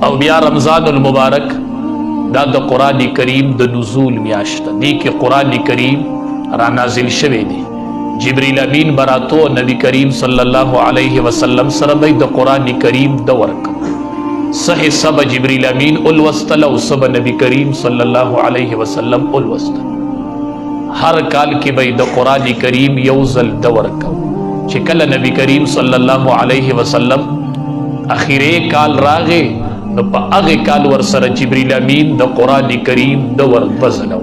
او بیا رمضان المبارک دا د قرآن کریم د نزول میاشت دی کې قرآن کریم را نازل شوی دی. جبریل امین براتو نبی کریم صلی الله علیه وسلم سره د قرآن کریم د ورک صح سب جبریل امین الوستل او سب نبی کریم صلی الله علیه وسلم الوستل. هر کال کې به د قرآن کریم یو ځل د ورک چې کله نبی کریم صلی الله علیه وسلم اخیری کال راغې نو په هغه کال ور سره جبرئیل امین د قرآن کریم د ورک بزنو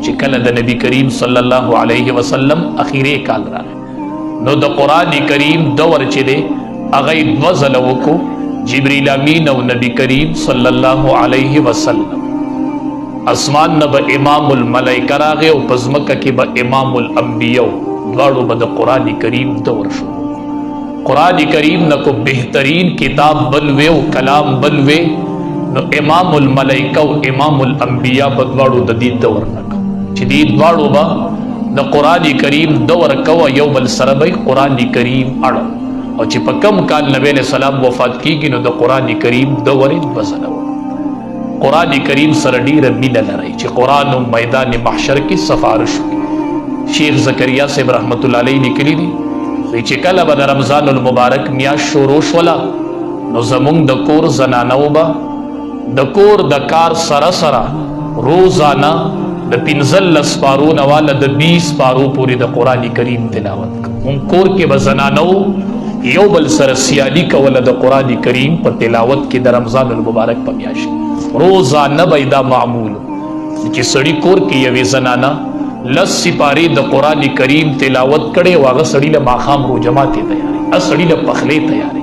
چې کله د نبی کریم صلی الله علیه وسلم اخیری کال راغې نو د قرآن کریم د ور چې دی هغه وزل وکړو جبرئیل امین او نبی کریم صلی الله علیه وسلم. اسمان نه به امام الملائکه راغې او پزمکه کې به امام الانبیاء دواړو به د قرآن کریم د ور شو. قرآن کریم نہ کو بہترین کتاب بلوے و کلام بلوے نو امام الملائکہ و امام الانبیاء بدواڑو دا دید دور نکو چی دید دوارو با دا قرآن کریم دور کوا یو بل سربی قرآن کریم اڑا اور چی پا کم کال نبی علیہ السلام وفات کی گی نو دا قرآن کریم دورین بزنو. قرآن کریم سردیر مین لرائی چی قرآن میدان محشر کی سفارش کی. شیخ زکریا صاحب رحمت اللہ علیہ لکلی دی چې کله به د رمضان المبارک میاشت شروع شوله نو زمونږ د کور زنانو به د کور د کار سره سره روزانه د 15 سپارو نه واله د 20 سپارو پورې د قرآن کریم تلاوت کوو. مونږ کور کې به زنانو یو بل سره سیالي کوله د قرآن کریم په تلاوت کې د رمضان المبارک په میاشت روزانه به دا معمول چې سړی کور کې یوې زنانه لس سپاری د قرآن کریم تلاوت کړي واغه سړی له ماخام رو جماعتې تیاری سړی له پخلې تیاری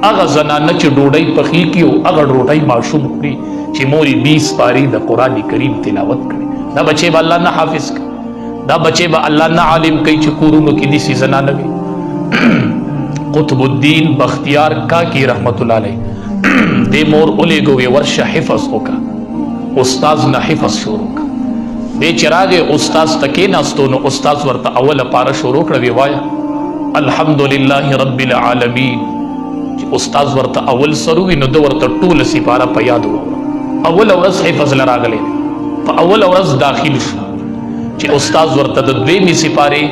هغه زنانه چې ډوډۍ پخې کی او هغه ډوډۍ ماشوم خوري چې موري 20 سپاری د قرآن کریم تلاوت کړي. دا بچي به الله نه حافظ کړي دا بچي به الله نه عالم کوي چې کورونو کې دي سي زنانه وي. قطب الدین بختیار کاکی رحمت الله علیه د مور اولېګوي ورشه حفظ وکا استاد نه حفظ شروع کا دے چراغ استاز تکے ناستو نو استاز ورطا اول پارا شروع کروی وایا الحمدللہ رب العالمین چی استاز ورطا اول سروی نو دو ورطا طول سی پارا پا یادو اول ورز حفظ لراغلے پا اول ورز داخل شو چی استاز ورطا دو دویمی سی پارے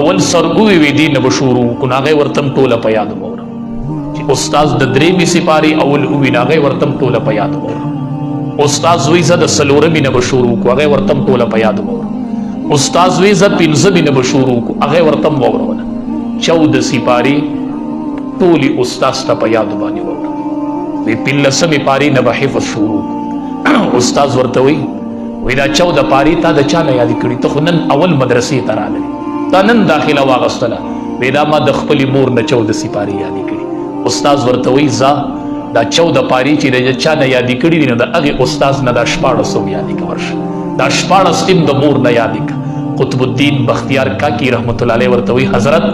اول سرگوی ویدی نبو شروع کناغے ورطم طول پا یادو چی استاز دو دریمی سی پارے اول اوی ناغے ورطم طول پا یادو استاز ویزا د سلورمی نه بشورو کو هغه ورتم ټوله په یاد وو. استاز ویزا پنځمې نه بشورو کو هغه ورتم وورونه 14 سپاری ټولی استاز ته په یاد باندې وو. وی 15مې پاری نه به حفظ شروع استاز ورته وی دا 14 پاری تا د چا نه یاد کړی ته نن اول مدرسې ته راغلی تا نن داخله واغستله وی دا ما د خپل مور نه 14 سپاری یاد کړی. استاز ورته وی زا دا 14 پاری چې د چا نه یادی کړي دي نو د هغه استاد نه دا 1400 یادی کورش دا 14 د مور نه یادی کا. قطب الدین بختیار کاکی رحمت الله علیه ورته وی حضرت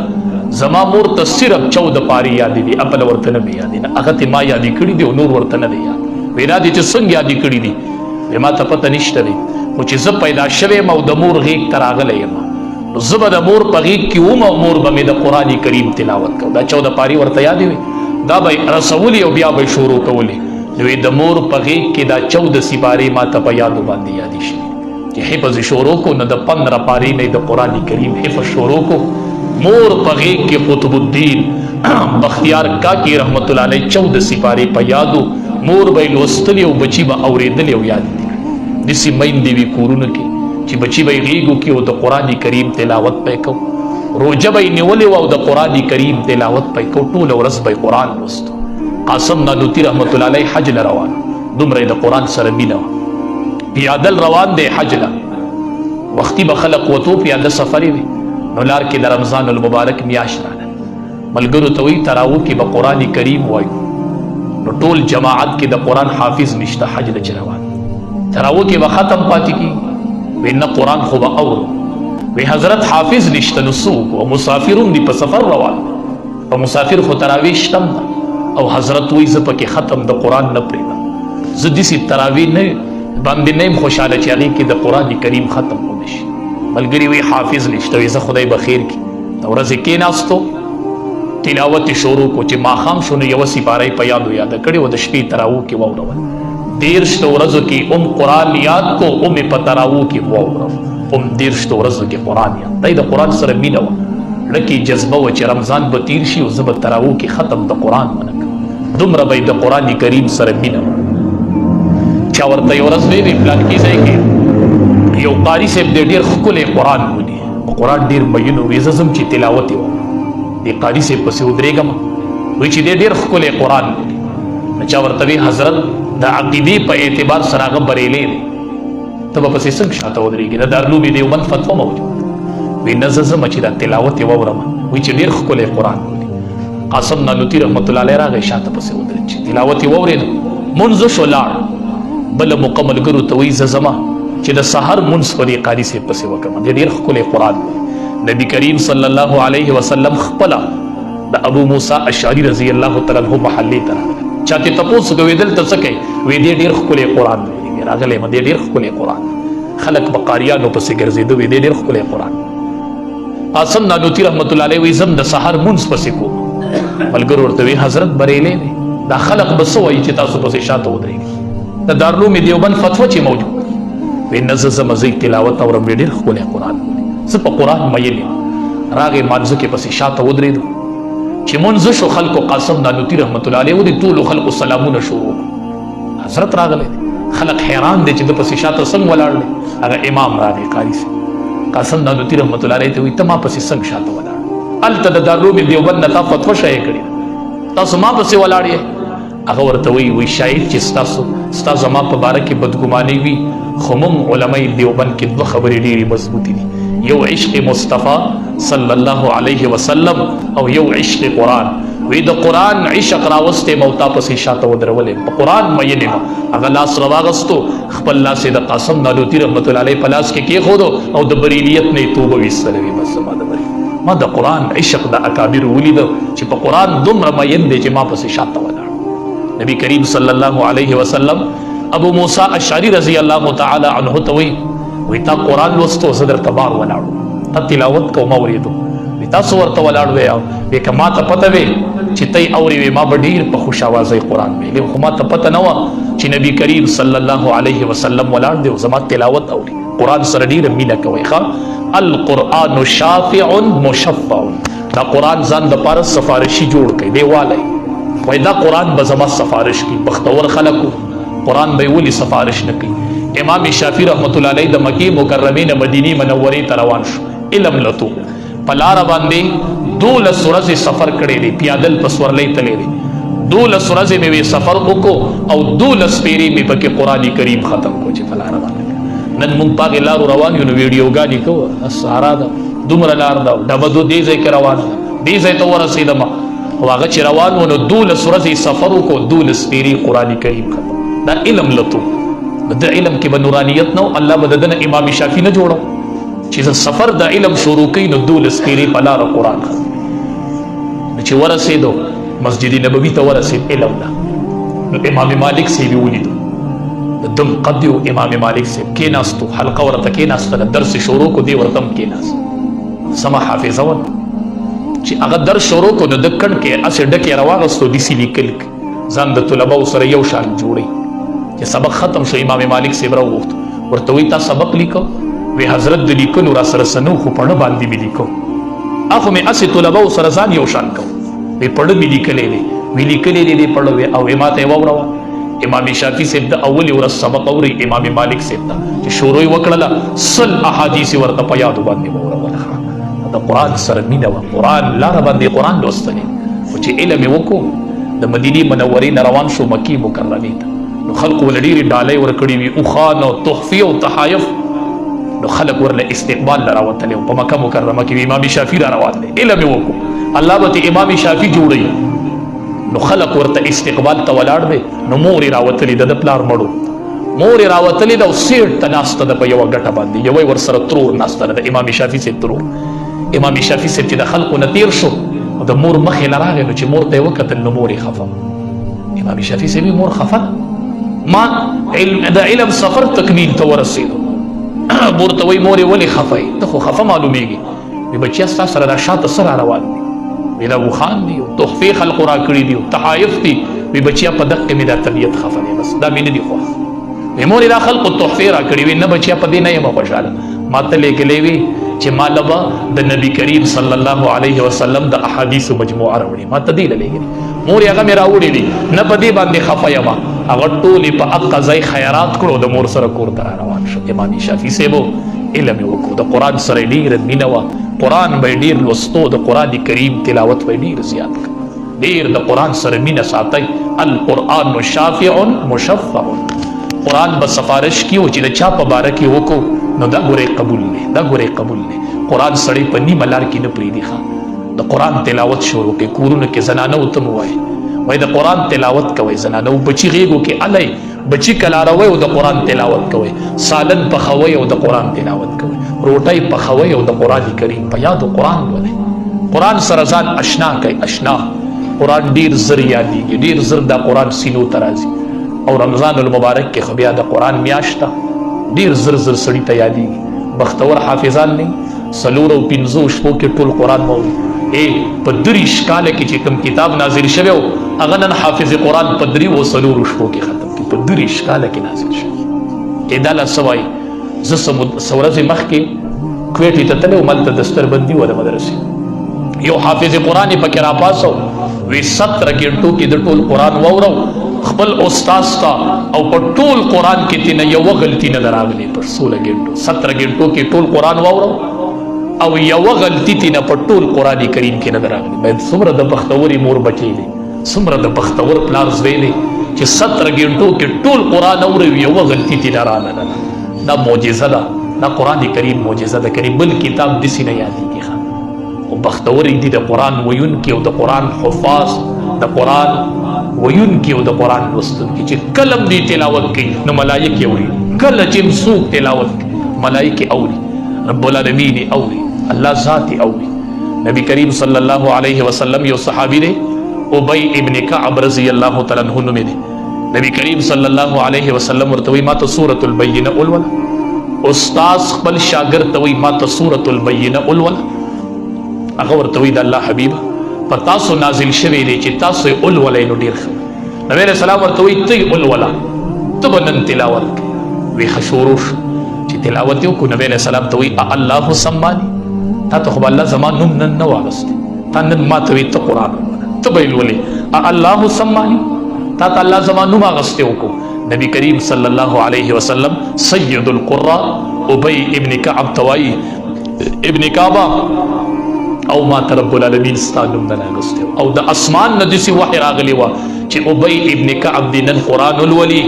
زما مور ته صرف 14 پاری یادی دي خپل ورته نه یادی نه هغه ته ما یادی کړي دي او نور ورته نه دی یاد وینا دي چې څنګه یادی کړي دي ما ته پته نشته دی خو چې زه پیدا شوم او د مور غیږ ته راغلی یم نو زه به د مور په غیږ کې وم او مور به مې د قرآن کریم تلاوت کوم. دا 14 پاری ورته یادی وي دا به رسولی او بیا به شروع کولی نو د مور په غیږ کې دا 14 سپارې ما ته په یادو باندې یادې شي چې حفظ شروع کو نو د 15 پاری نه د قرآن کریم حفظ شروع کو. مور په غیږ کې قطب الدین بختیار کاکی رحمت الله علیه 14 سپارې په یادو مور به لوستلی او بچی به اورېدلی او یاد دي. داسې میندې وي کورونو کې چې بچی به یې غیږو کې او د قرآن کریم تلاوت پې کو روجه به نیولې او د قرآن کریم تلاوت پې کو ټوله ورځ به قرآن لوستو. قاسم نانوتي رحمت الله علیه حج له روان دومره د قرآن سره مینه پیادل روان دی حج له وختي به خلق وتو پیاده سفرې وي نو لار کې د رمضان المبارک میاشت راغله ملګرو ته وی تراوو کې به قرآن کریم وایو نو ټول جماعت کې د قرآن حافظ نشته حج له روان تراوو کې به ختم پاتې کی وینه قرآن خو به اورو وی حضرت حافظ نشته نو څوک او مسافرون دی په سفر روان او مسافر خو تراویح شتم او حضرت وی زه پکې ختم د قرآن نه پرېږدم زه داسې تراویح نه باندې نه یم خوشحاله چې هغې کې د قرآن کریم ختم ونه شي. ملګري وی حافظ نشته وی زه خدای به خیر کړي ورځې کېناستو تلاوت شروع کو چې ماښام شو نو یوه سپاره په یادو یاده کړې وه د شپې تراوو کې واورول 13 ورځو کې قرآن یاد کو په تراوو کې واورو 13 ورځو کې قرآن یاد دی د قرآن سره مینه وه لکه جذبه وه چې رمضان به تیر شي او زه به تراوو کې ختم د قرآن ونکړم دومره به د قرآن کریم سره مینه وه چا ورته یو ورځ ویلې پلانکي ځای کې یو قاري صاحب دی ډېر ښکلی قرآن ولي په قرآن ډېر مینو وي زه ځم چې تلاوت یې وکړم دې قاري صاحب پسې ودرېږم وایي چې دی ډېر ښکلی قرآن ولي نو چا ورته وی حضرت د عقیدې په اعتبار سره هغه بریلی دی ته به پسې څنګه شاته ودرېږي د دارالعلوم دیوبند فتوا موجود وی نه زه ځم چې دا تلاوت یې واورم وایي چې ډېر ښکلی قرآن ولي قاسم نانوتي رحمت الله علیه راغی شاته پسې ودرېد چې تلاوت یې واورېد منځ شو لاړ بله موقع ملګرو ته وایي زه ځمه چې د سحر منځ په دې قاري صاحب پسې وکړم دی ډېر ښکلی قرآن دی نبی کریم صلی الله علیه وسلم خپله د ابو موسی اشعری رضی الله تعالی عنہ محلې ته راغلی چا ته تپوس کوي دلته څه کوي وی دی ډېر ښکلی قرآن دی راغلی یم دی ډېر ښکلی قرآن خلک به قاریانو پسې ګرځېده وی دی ډېر ښکلی قرآن قاسم نانوتي رحمت الله علیه وی زم د سحر منځ پسې کوم ملګرو ورته وی حضرت بریلی دی دا خلک به څه وایي چې تاسو پسې شاته ودرېږئ د دارالعلوم دیوبند فتوا چې موجود وی نه زه ځم زه تلاوت اورم ډېر ښکلی قرآن زه په قرآن مین یم راغې مانځه کې پسې شاته ودرېدو چې منځ شو خلکو قاسم نانوتي رحمت الله علیه ودې ټولو خلکو سلامونه شروع حضرت راغلی خلک حیران دی چې د پسې شاته څنګه ولاړ دی هغه امام راغی قاري صاحب قاسم نانوتي رحمت الله علیه ته وایي ته ما پسې څنګه شاته ولاړ هلته د دارالعلوم دیوبند نه تا فتوا شایع کړې تاسو ما پسې ولاړ یې هغه ورته وایي شاید چې ستا زما په باره کې بدګماني وي خو موږ علمای دیوبند کې دوه خبرې ډېرې مضبوطې دي یو عشق مصطفی صلی الله علیه وسلم او یو عشق قرآن وی د قرآن عشق راوستی موتا پسې شاته ودرولې په قرآن مین یم هغه لاس راواغستو خپل لاس یې د قاسم نانوتي رحمت الله علیه په لاس کې کېښودو او د بریلیت نه یې توبه ویستله وي بس زما د بریل ما د قرآن عشق د اکابرو ولیده چې په قرآن دومره مین دی چې ما پسې شاته ولاړ نبی کریم صلی الله علیه وسلم ابو موسی اشعری رضی الله تعالی عنہ ته وی تا قرآن لوستو زه درته بار ولاړو تا تلاوت کوم اورېدو وی تاسو ورته ولاړ وی وی که ما ته پته وی چې تی اورې وی ما به ډېر په خوش اوازۍ قرآن ویلی خو ما ته پته نه وه چې نبی کریم صلی الله علیه وسلم ولاړ دی او زما تلاوت اوري قرآن سره ډېره مینه کوئ ښه القرآن شافع مشفع دا قرآن ځان دپاره سفارشي جوړ کړئ دی والی وایي دا قرآن به زما سفارش کوي بختور خلکو قرآن به یې ولې سفارش نه کوي امام شافعي رحمت الله علیه د مکې مکرمې نه مدینې منورې ته روان شو علم لټو په لاره باندې 12 ورځې سفر کړی دی پیادل په سورلۍ تللی دی 12 ورځې مې سفر وکړو او 12 سپېرې مې پکې قرآن کریم ختم کړو چې په لاره باندې نن موږ په هغې لارو روان یو نو ویډیوګانې کوو سهارا ده دومره لار ده ډبه دو دې ځای کې روانه ده دې ځای ته ورسېدم او هغه چې روان و نو 12 ورځې سفر وکړو 12 سپېرې قرآن کریم ختم دا علم لټو د علم کې به نورانیت نو الله به د دنه امام شافعي نه جوړو چې سفر د علم شروع کوي نو 12 سپېرې په لاره قرآن ختم نو چې ورسېدو مسجد نبوي ته ورسېد علم له نو امام مالک صاحب یې ولیدو د دم قد یو امام مالک صاحب کېناستو حلقه ورته کېناستله درس شروع کو دی ورته هم کېناست سمه حافظه وه چې هغه درس شروع کو نو د کڼ کې هسې ډکې راواغستو داسې لیکل ځان د طلباو سره یو شان جوړی چې سبق ختم شو امام مالک صاحب راوغوښت ورته وایي تا سبق لیکو وی حضرت د لیکلو را سره څه نه خو پړه باندې مې لیکو هغه مې هسې طلباو سره ځان یو شان کو وی پړه مې لیکلی دی وی لیکلی دی دې پړه وی او ما ته یې واوروه امام شافعي صاحب د اولې ورځ سبق اوري امام مالک صاحب ته چې شروع یې وکړله 100 احادیث ورته په یادو باندې واوروله د قرآن سره مینه وه قرآن لاره باندې قرآن لوستلی خو چې علم یې وکړو د مدینې منورې نه روان شو مکې مکرمې ته نو خلکو ورله ډېرې ډالۍ ورکړي وي اوښان او تحفې او تحایف نو خلک ورله استقبال له راوتلی و په مکه مکرمه کې امام شافعي را روان دی علم یې وکړو الله به ته امام شافعي جوړوي نو خلک ورته استقبال ته ولاړ دی نو مور یې راوتلې ده د پلار مړو مور یې راوتلې ده او سیټ ته ناسته ده په یوه ګټه باندې یوه یې ورسره ترور ناسته ده د امام شافعي صاحب ترور امام شافعي صاحب چې د خلکو نه تېر شو او د مور مخې له راغی نو چې مور ته یې وکتل نو مور یې خفه امام شافعي صاحب مور خفه ما د علم سفر تکمیل ته ورسېدو مور ته وایي مورې ولې خفه یې ته خو خفه معلومېږي وایي بچیا ستا سره را شاته څه را روان دي ویل ابو خان دی تحفه خلق را کړی دی تحائف دی وی بچیا په دقه می دا طبیعت خفه دی بس دا مين دي خو مور دا خلق تحفه را کړی وی نه بچیا په دې نه یم خوشاله ماته لیکلې وی چې مالبا د نبی کریم صلی الله علیه وسلم د احادیث مجموعه راوړي ماته دی لګي مور هغه مې راوړي دي نه په دې باندې خفه یم هغه ټولې په اقضای خیرات کړو د مور سره کور ته روان شو امام شافعي سیبو علم وکړو د قران سره ډیر مینه وا قران به ډیر لوستو د قران کریم تلاوت به ډیر زیات ډیر د قران سره مینه ساتي القرآن شافع مشفع قران به سفارش کیو چې د چا په باره کې وکړو نو دا ګوره قبول نه دا ګوره قبول نه قران سړی په نی ملار کې نه پریدي ښا د قران تلاوت شروع کې کورونه کې زنانه وته وای وای د قران تلاوت کوي زنانه او بچی غیګو کې علي بچی کلاروي او د قران تلاوت کوي سالن په خوي او د قران تلاوت کوي روټي په خوي او د قران کریم په یاد قران ولې قران سره ځان آشنا کوي آشنا قران ډیر زر یادېږي ډیر زر د قران سینو ترازي او رمضان المبارک کې خو بیا د قران میاشته ډیر زر زر سړی ته یادېږي بختور حافظان نه سلور او پنځو شپو کې ټول قران مو په دریش کاله کې چې کوم کتاب نازل شوی او هغه نن حافظ قران په دری او سلور شپو کې ختم کی په دریش کاله کې نازل شوی اداله سوای ز سورز مخ کې کوټی ته تلو ملته دستربندي ولا مدرسې یو حافظ قران په کې را پاسو وی 17 غنټو کې د ټول قران وورو خپل استاد تا او په ټول قران کې تینه یو غلطی نه دراغلی پر 16 غنټو 17 غنټو کې ټول قران وورو او یو غلطی تینه په ټول قران کریم کې نه دراغلی باید څومره د بختوري مور بچی دي څومره د بختور پلار زوی دي چې 17 غنټو کې ټول قران اوري یو غلطی تینه را نه دا معجزه ده دا قران کریم معجزه ده کریم بل کتاب د سینه یادېږي او بختوري دي د قران ویون کې او د قران حفاظ د قران ویون کې او د قران لوستل کې چې کلم دی تلاوت کوي نو ملائکه اوري کله چې مسوق تلاوت ملائکه اوري رب العالمین اوري الله ذات اوري نبی کریم صلی الله علیه وسلم یو صحابی دی ابی ابن کعب رضی الله تعالی عنہ نوم دی نبی کریم صلی الله علیه وسلم ورته وی ماته سورۃ البینہ اول استاد خپل شاګرد ته وی ماته سورۃ البینہ اول هغه ورته وی د الله حبیب پتا سو نازل شوی دی چې تاسو اول ولای نو ډیر ښه نبی رسول الله ورته وی ته اول ولا ته بنن تلاوت وی خشوروش چې تلاوت یو کو نبی رسول الله ته وی الله سمانی تا ته خو الله زمان نوم نن نو واغست تا نن ما ته وی ته قران ته بیل ولي الله سمانی تا ته الله زمان نوم واغست کو نبی کریم صلی الله علیه وسلم سید القراء ابی ابن کعب توای ابن کعبہ او ما رب العالمین ستانم نه غسته او د اسمان نه دسی وحی راغلی و چې ابی ابن کعب دین قران الولی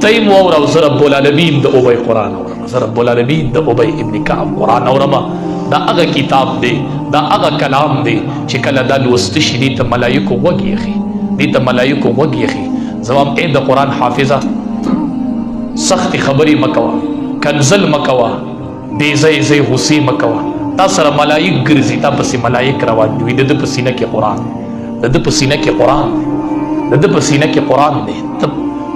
تیم او رب العالمین د ابی قران او رب العالمین د ابی ابن کعب قران او رما دا هغه کتاب دی دا هغه کلام دی چې کله د لوست شې ته ملائکه وګیخي دې ته ملائکه وګیخي زمام اې د قران حافظه سخت خبري مکوا کنزل مکوا بے زئی زئی غصی مکوا تا سره ملائک ګرځي تا پسې ملائک روان دي د پسینه کې قران د پسینه کې قران د پسینه کې قران دی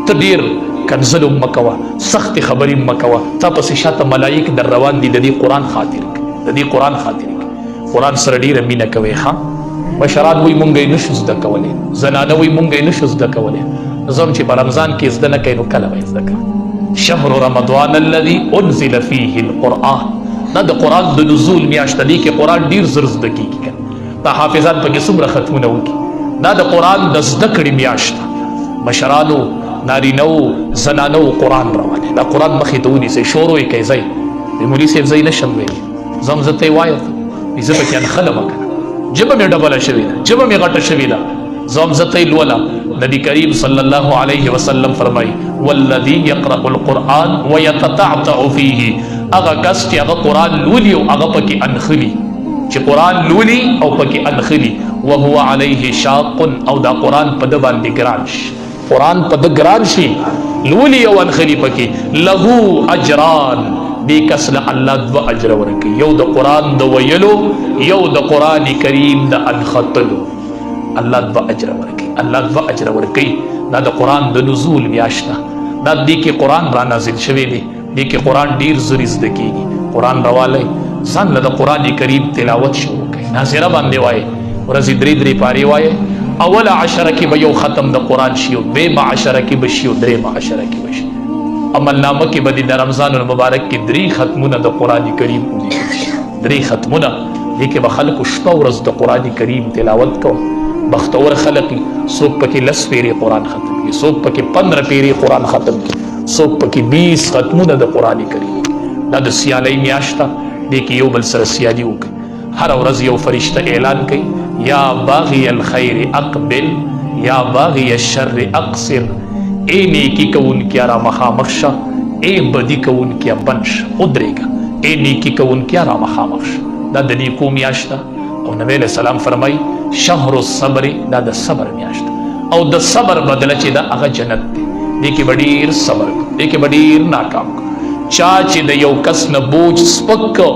ته ډیر کنزل مکوا سخت خبري مکوا تا پسې شاته ملائک در روان دي د دې قران خاطر د دې قران خاطر قران سره ډیر مینه کوي ها بشرات وي مونږه نشو زده کولای زنانه وي مونږه نشو زده کولای زم چې په رمضان کې زده نه کینو کله وای زده شهر رمضان الذي انزل فيه القرآن دا د قرآن د نزول میاشت دی کې قرآن ډیر زر زده کیږي دا حافظان پکې څومره ختمونه وکي دا د قرآن د زده کړې میاشت مشرانو نارینو زنانو قرآن روانه دا قرآن مخې ته ونیسئ شروع یې کوي ځای د مولوي صاحب ځای نشم ویلی زم زه ته یې وایه زه پکې انخله مه کنه ژبه مې ډبله شوې ده ژبه مې غټه شوې ده زم زه ته یې لوله نبی کریم صلی الله علیه وسلم فرمایي والذي يقرأ القرآن ويتتعتع فيه اغا کس چې هغه قرآن لولي او هغه پکې انخلي چې قرآن لولي او پکې انخلي وهو عليه شاق او دا قرآن په د باندې ګران شي قرآن په د ګران شي لولي او انخلي پکې له اجران دې کس له الله دو اجر ورکوي یو د قرآن د ویلو یو د قرآن کریم د انخطلو الله دو اجر ورکوي الله دو اجر ورکوي دا د قرآن د نزول میاشت دا دې کې قرآن را نازل شوی دی دې کې قرآن ډیر زری زده کیږي قرآن راوالی ځان له د قرآن کریم تلاوت شروع کړئ ناظره باندې وایي ورځې درې پارې وایي. اوله عشره کې به یو ختم د قرآن شي، او دویمه عشره کې به شي، او درېیمه عشره کې به شي. عملنامه کې به د رمضان المبارک کې 3 ختمونه د قرآن کریم ولیکل شي. 3 ختمونه دې کې به خلکو شپه ورځ د قرآن کریم تلاوت کوي. بختور خلق څوک پکې 10 پیرې قرآن ختم کړي، څوک پکې 15 پیرې قرآن ختم کړي، څوک پکې 20 ختمونه د قرآن کریم. دا د سیالۍ میاشت ده، دې کې یو بل سره سیالي وکړي. هر ورځ یو فرشته اعلان کوي، یا باغی الخیر اقبل یا باغی الشر اقصر. اے نیکی کون کیا را مخامخ شا، اے بدی کون کیا بنش ادریگا. اے نیکی کون کیا را مخامخ شا. دا د نیکو میاشت ده. او نبی علیہ السلام فرمای شهر الصبر، دا د صبر میاشت ده. او د صبر بدله چې دا هغه جنت دی. دې کې به ډېر صبر کو، دې کې به ډېر ناکام کو. چا چې د یو کس نه بوج سپک کو،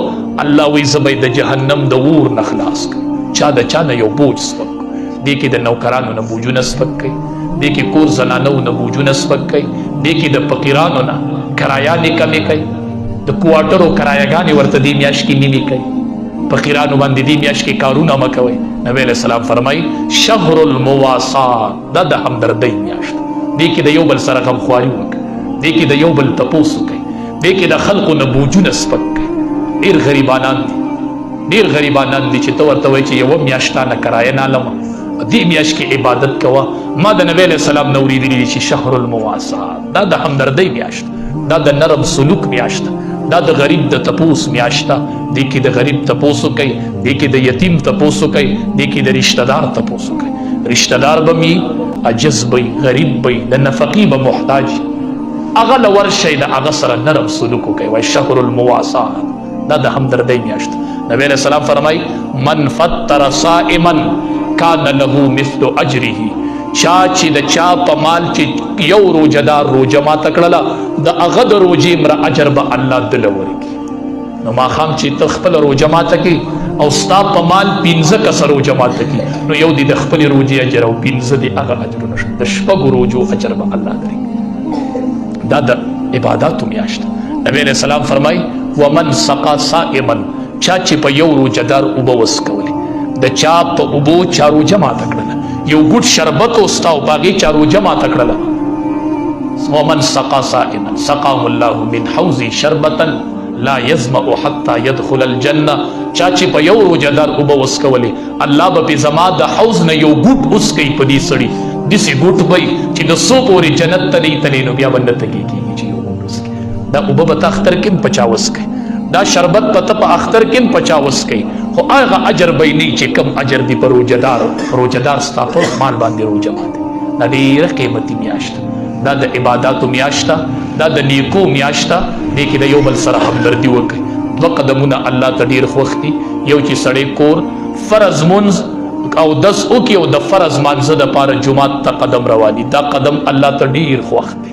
الله وی زه به د جهنم د اور نه خلاص کړم. چا د چا نه یو بوج سپک کو، دې کې د نوکرانو نه بوجونه سپک کوي، دې کې کور زنانو نه بوجونه سپک کوي، دې کې د فقیرانو نه کرایانې کمې کوي، د کوارټرو کرایهګانې ورته دې میاشت کې نیمې کوي. فقیرانو باندې دې میاشت کې کارونه مه کوئ. نبی علیہ السلام فرمایي شهر المواسات، دا د همدردۍ میاشت. دې کې د یو بل سره غمخواري وکړئ، دې کې د یو بل تپوس وکړئ، دې کې د خلقو نه بوجونه سپک کړئ. ډېر غریبانان دي، ډېر غریبانان دي چې ته ورته وایي چې یوه میاشتانه کرایه نه لمه، دې میاشت کې عبادت کوه. ما د نبی علیہ السلام نه اورېدلي دي چې شهر المواسات، دا د همدردۍ میاشت، دا د نرم سلوک میاشت، دا د غریب د تپوس میاشت ده. دې کې د غریب تپوس وکئ، دې کې د یتیم تپوس وکئ، دې کې د رشته دار تپوس وکئ. رشته دار به مې عجز به غریب به د نفقې به محتاج، هغه له ورشئ د هغه سره نرم سلوک وکئ. وایي شهر المواسات، دا د همدردۍ میاشت. نبی علیہ السلام فرمایي من فطر صائما کان له مثل اجره. چا چې د چا په مال چې یو روجهدار روجه ماته کړله، د هغه د روجې مره اجر به الله دله ورکړي. نو ماښام چې ته خپله روجه ماته کړي او ستا په مال 15 کسه روجه ماته کړي، نو یو دې د خپلې روجې اجر او 15 دې هغه اجرونه شته. د شپږو روجو اجر به الله درکړي. دا د عباداتو میاشت. نبی علیہ السلام فرمایي ومن سقا صائما، چا چې په یو روجهدار اوبه وڅکولې، د چا په اوبو چا روجه ماته کړله، یو ګوټ شربت وستا او په هغې چا روجه ماته کړله، ومن سقا صائما سقاه الله من حوض شربتا لا يظمأ حتى يدخل الجنه. چا چې په یو روجهدار اوبه وڅکولې، الله به پې زما د حوض نه یو ګوټ وڅکوي په دې سړي، داسې ګوټ به چې د څو پورې جنت ته نه تللی، نو بیا به نه تږی کېږي چې یو ګوټ وڅکي. دا اوبه به ته اختر کې هم په چا وڅکئ، دا شربت به ته په اختر کې هم په چا وڅکئ، خو هغه اجر به یې نه چې کوم اجر دی په روجهدار ستا په مال باندې روجه ماته. دا ډېره قیمتي میاشت، دا د عباداتو میاشت، دا د نیکو میاشت. دې کې د یو بل سره همدردي وکړئ. 2 قدمونه الله ته ډېر خوښ دي. یو چې سړی کور فرض مونځ او دس وکړي او د فرض مانځه دپاره جومات ته قدم رواني، دا قدم الله ته ډېر خوښ دی،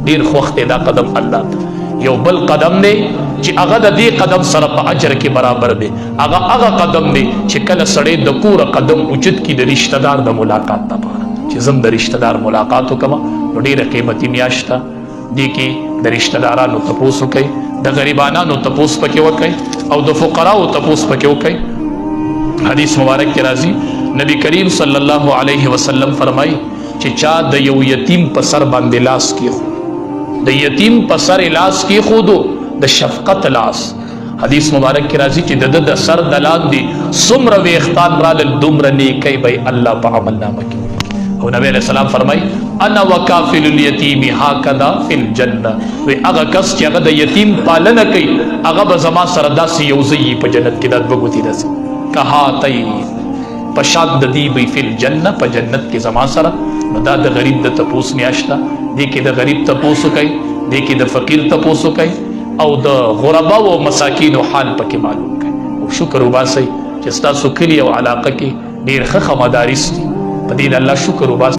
ډېر خوښ دی دا قدم الله ته. یو بل قدم دی چې هغه د دې قدم سره په اجر کې برابر دی، هغه قدم دی چې کله سړی د کوره قدم اوچت کړي د رشته دار د ملاقات لپاره، چې زم د رشته دار ملاقات وکړم. نو ډېره قیمتي میاشت ده. دې کې د رشته دارانو تپوس وکئ، د غریبانانو تپوس پکې وکئ، او د فقراو تپوس پکې وکئ. حدیث مبارک کې راځي نبی کریم صلی الله علیه وسلم فرمایي چې چا د یو یتیم په سر باندې لاس کېښود، د یتیم په سر لاس کېښودو، د شفقت لاس. حدیث مبارک کې راځي چې د د سر د لاندې څومره ویښتان رالل، دومره نیکۍ به الله په عملنامه کې. او نبی علیہ السلام فرمایي انا وکافل الیتیم هکذا فی الجنه. وی هغه کس چې هغه د یتیم پالنه کوي، هغه به زما سره داسې یو ځای په جنت کې دا 2 ګوتې داسې کهاتین په شان د دې به فی الجنه په جنت کې زما سره. نو دا د غریب د تپوس میاشت ده. دې کې د غریب تپوس وکئ، دې کې د فقیر تپوس وکئ، او د غرباو او مساکینو حال پکې معلوم کړئ. او شکر وباسئ چې ستاسو کلي او علاقه کې ډېر ښه مدارس دي، په دې د الله شکر وباسئ.